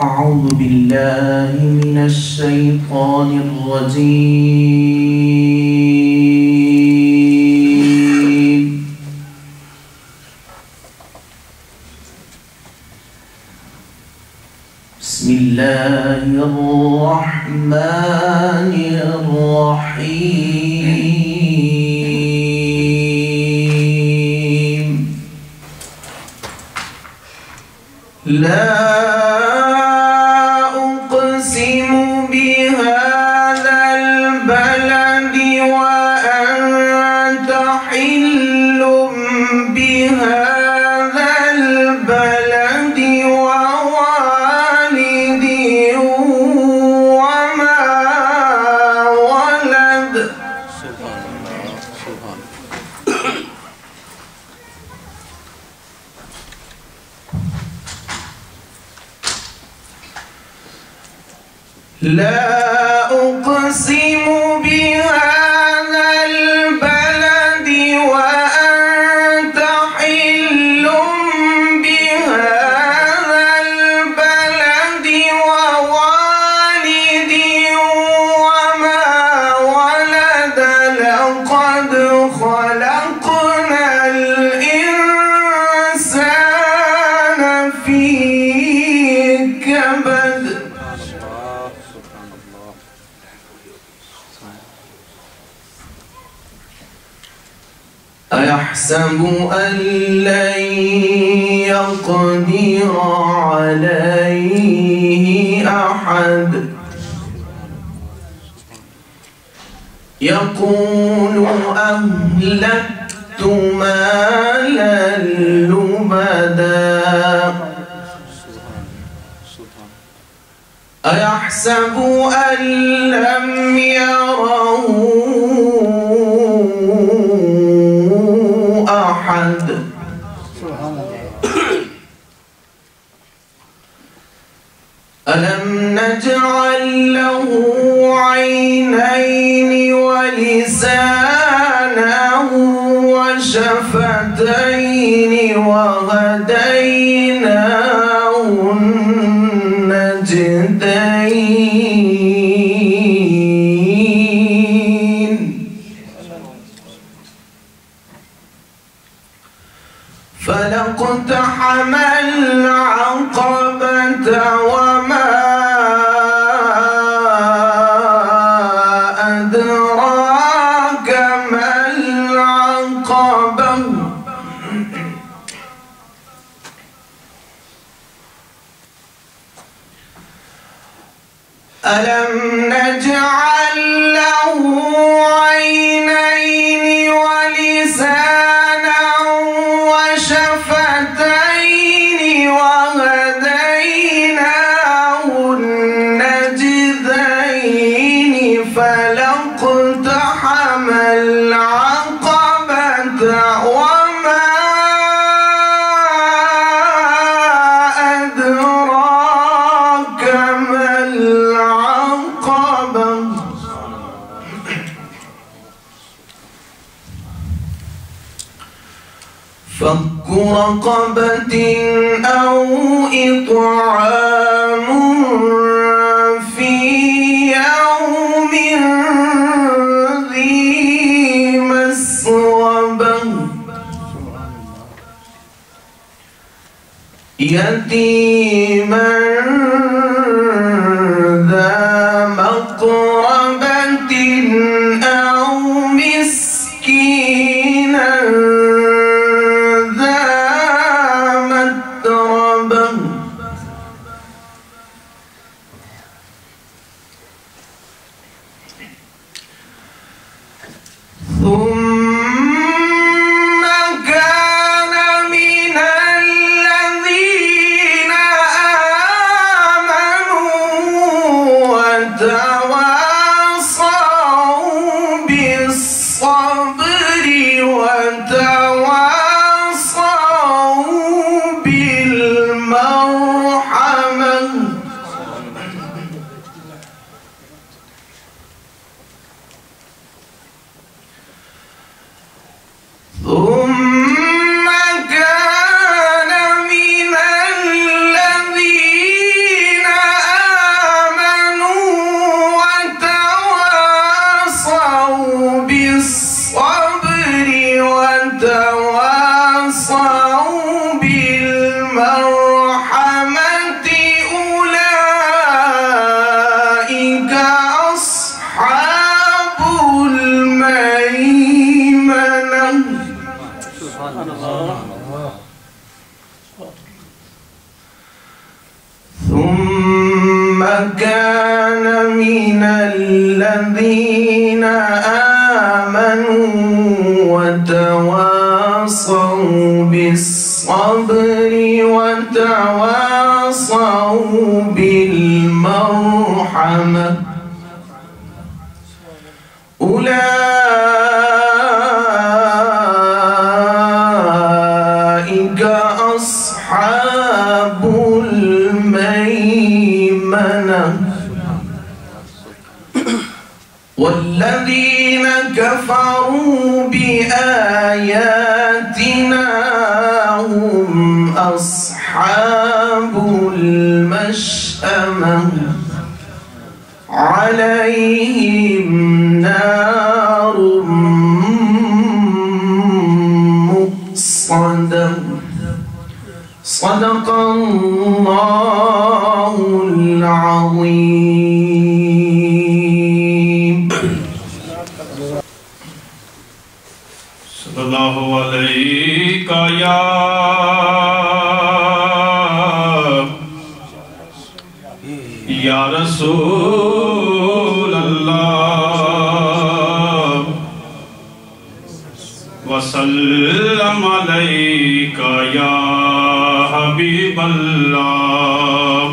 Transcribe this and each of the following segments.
أعوذ بالله من الشيطان الرجيم. بسم الله الرحمن الرحيم. لا أقسم بهذا البلد وأنت حل بهذا البلد ووالد وما ولد. سبحان الله سبحان الله. لا أقسم بهذا البلد وأنت حل بهذا البلد ووالد وما ولد. لقد خلقنا الإنسان في كبد. أيحسب أن لن يقدر عليه أحد. يقول أهلكت مالا لبدا. أيحسب أن لم يره أحد. ألم نجعل له عينين ولسانا وشفتين وهديناه النجدين. فلاقتحم العقبة وما أدراك ما العقبة. ألم نجعل له عينين ولسانا وشفتين وهديناه النجدين. فلاقتحم العقبة وما أدراك ما العقبة. فك رقبة أو إطعام في يوم ذي مسغبة. يتيما ذا مقربة أو مسكينا ذا متربة. ثم كان من الذين آمنوا وتواصوا بالصبر وتواصوا بالمرحمة. ثم كان من الذين كان من الذين آمنوا وتواصوا بالصبر وتواصوا بالمرحمة أولئك أصحاب الميمنة والذين كفروا بآياتنا هم أصحاب المشأمة عليهم نار مؤصدة صدق الله العظيم. صلی اللہ علیہ یا رسول اللہ وسلم علیک یا حبیب اللہ.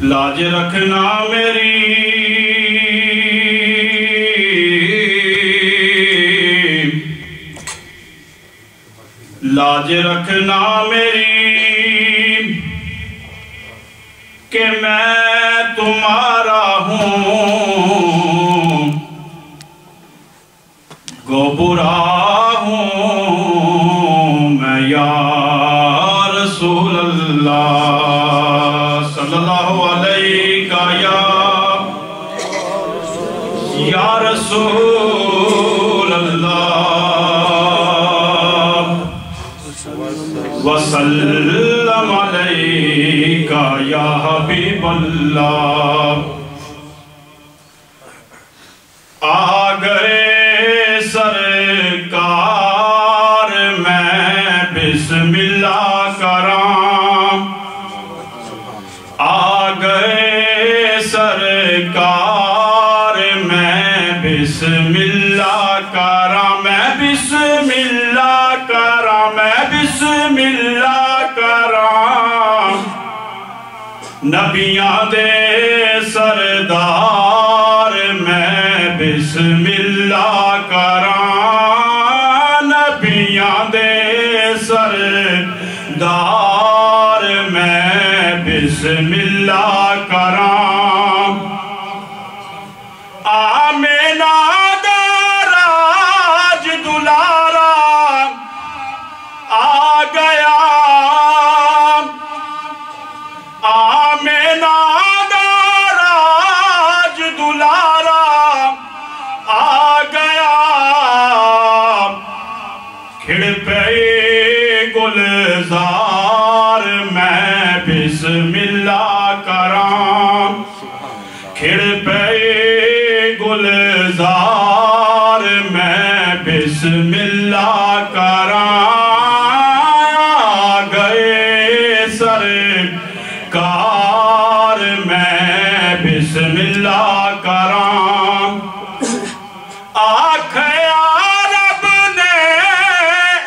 لاج رکھنا میری لاج رکھنا میری کہ میں تمہارا ہوں گو برا ہوں میں یا رسول اللہ صلی اللہ علیہ یا رسول اللہ وسلم علیک یا حبیب اللہ. آ گئے سرکار میں بسم اللہ کرام. آ گئے سرکار میں بسم اللہ کرام. میں بسم اللہ کرام. میں بسم اللہ کرام. نبیاں دے سردار میں بسم اللہ کرام. نبیاں دے سردار میں بسم اللہ کرام. آمینہ دا راج دلارا آ گیا. آمینہ دا راج دلارا آ گیا. کھڑ پہ گلزار میں بسم اللہ کرام. کھڑ پہ گلزار میں بسم اللہ کرام. گئے سرکار میں بسم اللہ کرام. آکھیا رب نے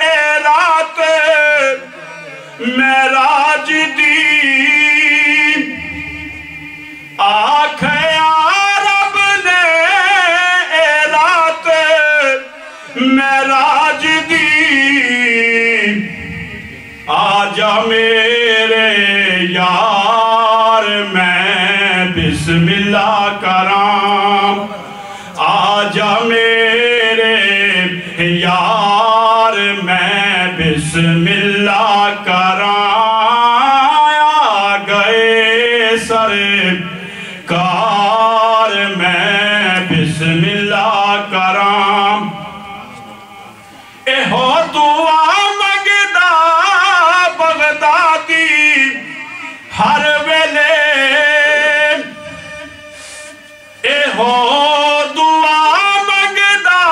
اے رات معراج دی. آکھیا رب نے اے رات معراج دی. آجا میرے یار میں بسم اللہ کرام. آجا میرے یار میں بسم اللہ کرام. آ گئے سرکار میں بسم اللہ کرام. اے ہو دعا مگدا بغدادی ہر ویلے. اے ہو دعا مگدا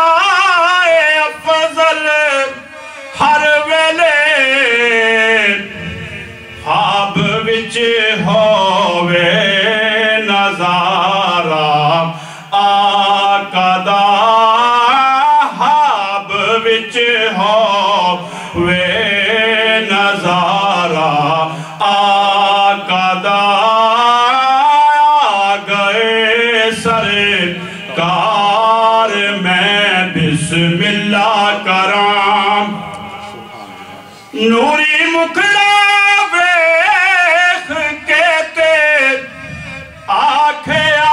اے افضل ہر ویلے. خواب وچ ہووے نظارہ آقا دا خواب وچ ہووے نظارہ آقا دا گئے سرکار میں بسم اللہ کرام نوری مکھڑا ویکھ کے تے آکھیا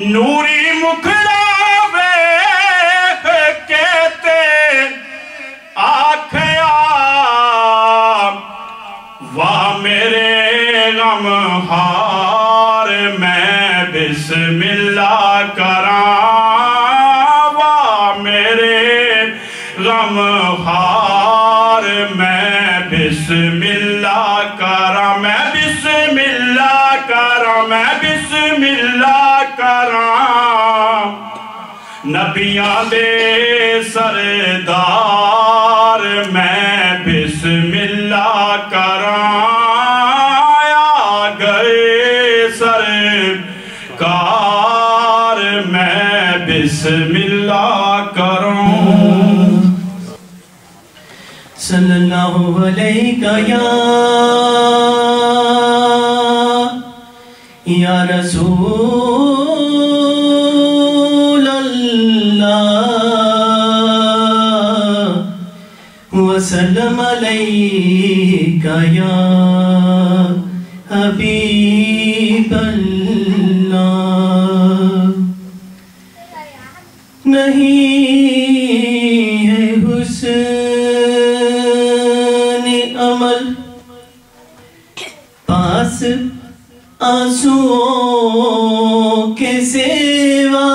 نوری مکھڑا ویکھ کے تے آکھیا واہ میرے غم ہار میں بسم اللہ کراں واہ میرے غم ہار میں بسم اللہ کراں میں بسم اللہ کراں میں بسم اللہ کراں نبیاں دے سردار میں بسم اللہ کراں آ گئے سرکار میں بسم اللہ کراں صلی اللہ علیہ یا رسول اللہ وسلم علیہ یا حبیب اللہ نہیں ہے حسن عمل پاس آنسوؤں کے سوا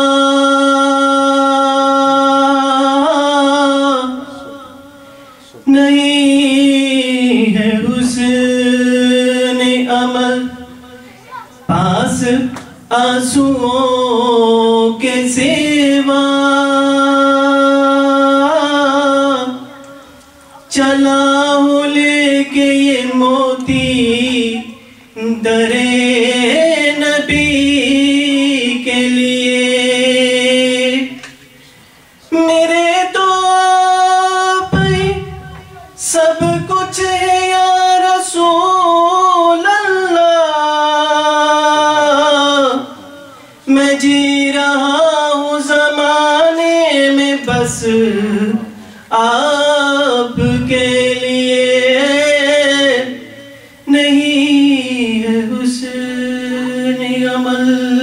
نہیں ہے حسن عمل پاس آنسوؤں کے سوا چلا ہوں لے کے یہ موتی درے نبی کے لیے میرے تو پہ سب کچھ ہے یا رسول اللہ میں جی رہا ہوں زمانے میں بس آپ کے لیے نہیں ہے حسن عمل